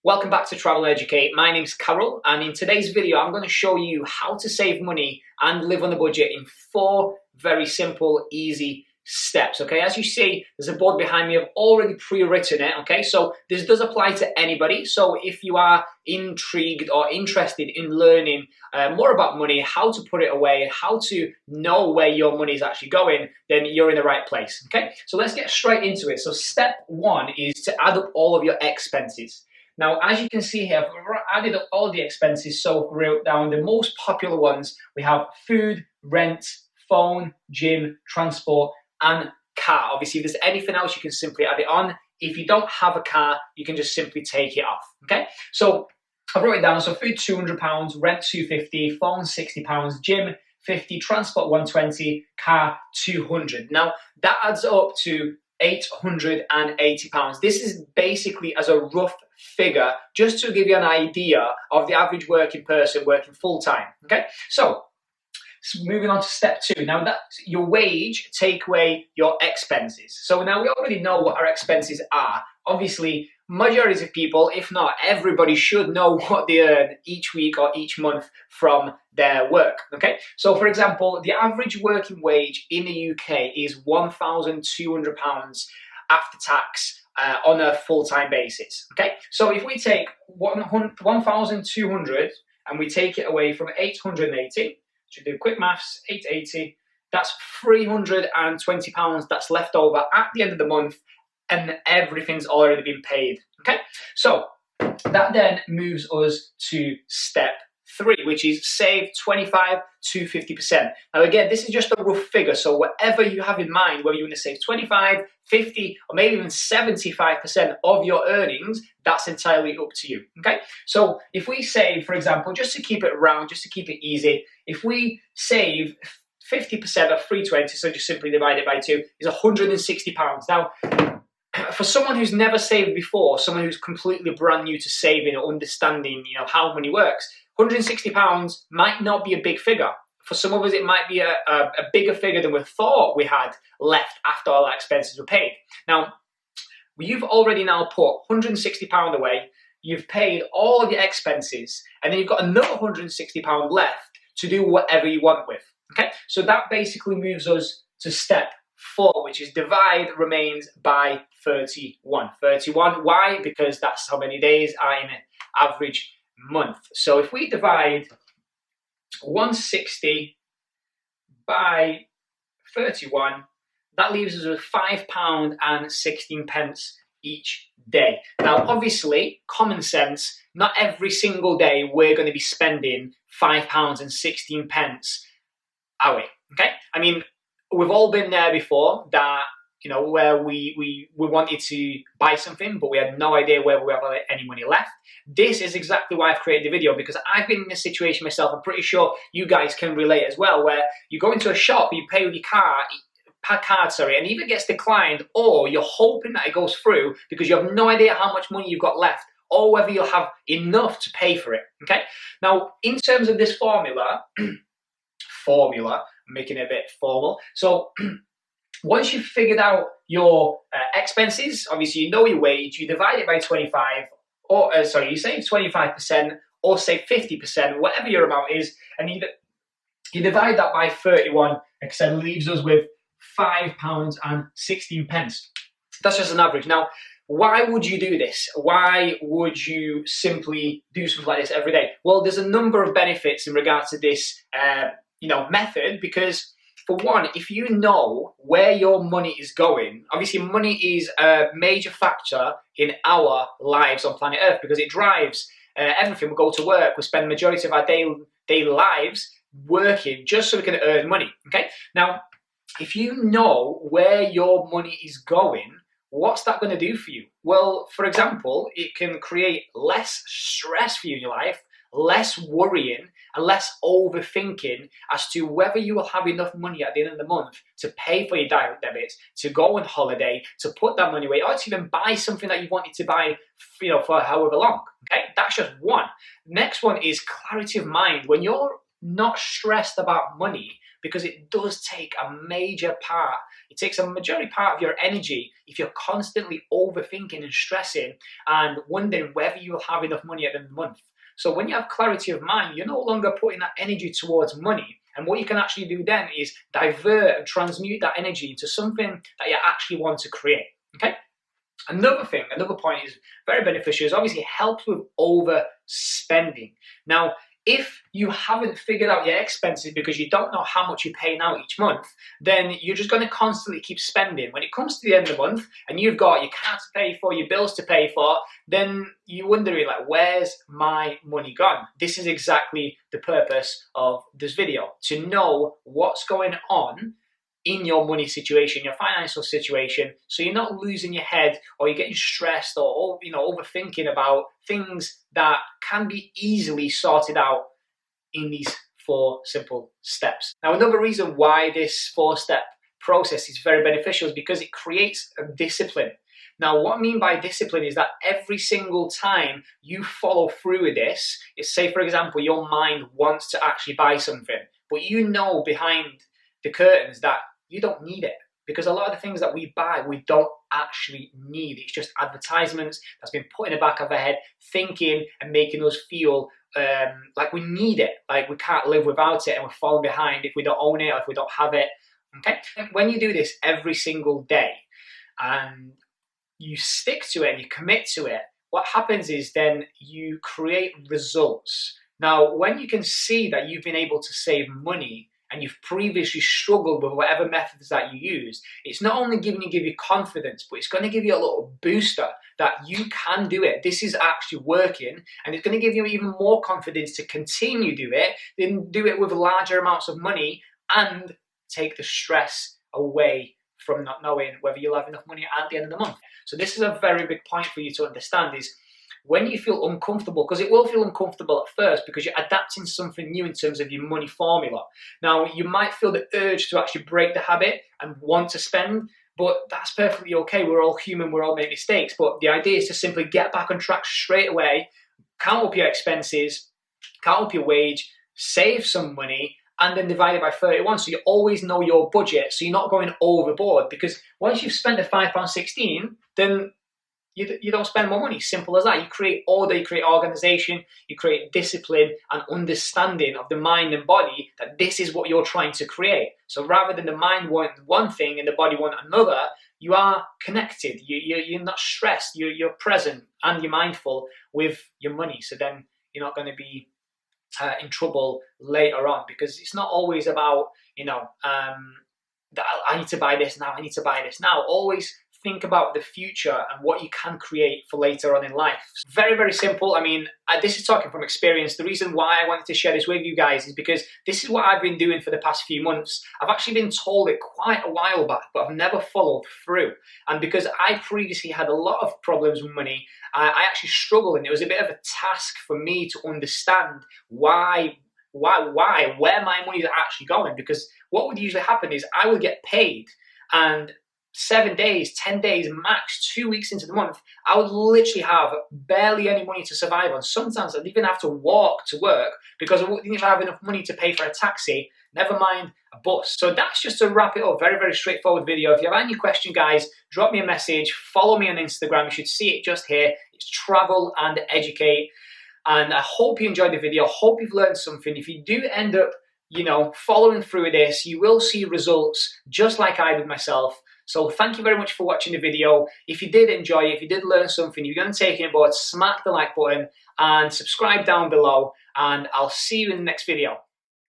Welcome back to Travel and Educate. My name's Carol, and in today's video I'm going to show you how to save money and live on a budget in 4 very simple, easy steps. Okay, as you see, there's a board behind me. I've already pre-written it. Okay, so this does apply to anybody. So if you are intrigued or interested in learning more about money, how to put it away, how to know where your money is actually going, then you're in the right place. Okay, so let's get straight into it. So step 1 is to add up all of your expenses. Now, as you can see here, I've added up all the expenses, so wrote down the most popular ones. We have food, rent, phone, gym, transport, and car. Obviously, if there's anything else, you can simply add it on. If you don't have a car, you can just simply take it off, okay? So I wrote it down. So food, £200, rent, £250, phone, £60, gym, £50, transport, £120, car, £200. Now, that adds up to £880. This is basically as a rough figure, just to give you an idea of the average working person working full-time, okay? So moving on to step 2. Now that's your wage, take away your expenses. So now we already know what our expenses are. Obviously, majority of people, if not everybody, should know what they earn each week or each month from their work, okay? So for example, the average working wage in the UK is £1,200 after tax on a full-time basis, okay? So if we take 1,200 and we take it away from 880, should do quick maths, 880, that's £320 that's left over at the end of the month, and everything's already been paid, okay? So that then moves us to step 3, which is save 25 to 50%. Now again, this is just a rough figure, so whatever you have in mind, whether you want to save 25, 50, or maybe even 75% of your earnings, that's entirely up to you, okay? So if we save, for example, just to keep it round, just to keep it easy, if we save 50% of 320, so just simply divide it by 2, is £160. Now, for someone who's never saved before, someone who's completely brand new to saving or understanding, how money works, £160 might not be a big figure. For some of us, it might be a bigger figure than we thought we had left after all our expenses were paid. Now, you've already now put £160 away, you've paid all of your expenses, and then you've got another £160 left to do whatever you want with, okay? So that basically moves us to step 4, which is divide remains by 31. 31, why? Because that's how many days are in an average month. So if we divide 160 by 31, that leaves us with £5.16 each day. Now, obviously, common sense, not every single day we're going to be spending £5.16, are we? Okay? I mean, we've all been there before, that where we wanted to buy something, but we had no idea whether we have any money left. This is exactly why I've created the video, because I've been in a situation myself. I'm pretty sure you guys can relate as well, where you go into a shop, you pay with your card, and either gets declined, or you're hoping that it goes through because you have no idea how much money you've got left, or whether you'll have enough to pay for it. Okay. Now, in terms of this formula, I'm making it a bit formal. So once you've figured out your expenses, obviously you know your wage, you divide it by 25, or you save 25% or save 50%, whatever your amount is, and you divide that by 31, like I said, leaves us with £5.16. That's just an average. Now, why would you do this? Why would you simply do something like this every day? Well, there's a number of benefits in regards to this method, because for one, if you know where your money is going, obviously money is a major factor in our lives on planet Earth, because it drives everything. We go to work, we spend the majority of our daily lives working just so we can earn money, okay? Now, if you know where your money is going, what's that going to do for you? Well, for example, it can create less stress for you in your life, less worrying, and less overthinking as to whether you will have enough money at the end of the month to pay for your direct debits, to go on holiday, to put that money away, or to even buy something that you wanted to buy, for however long. Okay, that's just one. Next one is clarity of mind. When you're not stressed about money, because it does take a major part. It takes a majority part of your energy if you're constantly overthinking and stressing and wondering whether you'll have enough money at the end of the month. So when you have clarity of mind, you're no longer putting that energy towards money. And what you can actually do then is divert and transmute that energy into something that you actually want to create, okay? Another point is very beneficial, is obviously helps with overspending. Now, if you haven't figured out your expenses because you don't know how much you're paying out each month, then you're just going to constantly keep spending. When it comes to the end of the month and you've got your car to pay for, your bills to pay for, then you're wondering, like, where's my money gone? This is exactly the purpose of this video, to know what's going on in your money situation, your financial situation, so you're not losing your head or you're getting stressed or overthinking about things that can be easily sorted out in these 4 simple steps. Now, another reason why this 4-step process is very beneficial is because it creates a discipline. Now, what I mean by discipline is that every single time you follow through with this, say, for example, your mind wants to actually buy something, but you know behind the curtains that you don't need it, because a lot of the things that we buy, we don't actually need. It's just advertisements that's been put in the back of our head, thinking and making us feel like we need it, like we can't live without it, and we're falling behind if we don't own it or if we don't have it, okay? When you do this every single day and you stick to it and you commit to it, what happens is then you create results. Now, when you can see that you've been able to save money and you've previously struggled with whatever methods that you use, it's not only give you confidence, but it's going to give you a little booster that you can do it. This is actually working, and it's going to give you even more confidence to continue do it with larger amounts of money and take the stress away from not knowing whether you'll have enough money at the end of the month. So this is a very big point for you to understand, is when you feel uncomfortable, because it will feel uncomfortable at first because you're adapting something new in terms of your money formula. Now, you might feel the urge to actually break the habit and want to spend, but that's perfectly okay. We're all human, we're all make mistakes, but the idea is to simply get back on track straight away, count up your expenses, count up your wage, save some money, and then divide it by 31, so you always know your budget, so you're not going overboard, because once you've spent the £5.16, then you don't spend more money. Simple as that. You create order, you create organization, you create discipline and understanding of the mind and body that this is what you're trying to create. So rather than the mind want one thing and the body want another, you are connected. You're not stressed. You're present and you're mindful with your money. So then you're not going to be in trouble later on, because it's not always about, I need to buy this now, I need to buy this now. Always think about the future and what you can create for later on in life. Very, very simple. I mean, this is talking from experience. The reason why I wanted to share this with you guys is because this is what I've been doing for the past few months. I've actually been told it quite a while back, but I've never followed through. And because I previously had a lot of problems with money, I actually struggled, and it was a bit of a task for me to understand where my money is actually going. Because what would usually happen is I would get paid, and 7 days, 10 days max, 2 weeks into the month, I would literally have barely any money to survive on. Sometimes I'd even have to walk to work because I wouldn't even have enough money to pay for a taxi, never mind a bus. So that's just to wrap it up. Very, very straightforward video. If you have any question, guys, drop me a message. Follow me on Instagram. You should see it just here. It's Travel and Educate. And I hope you enjoyed the video. Hope you've learned something. If you do end up, following through with this, you will see results just like I did myself. So thank you very much for watching the video. If you did enjoy it, if you did learn something, you're going to take it on board, smack the like button and subscribe down below, and I'll see you in the next video.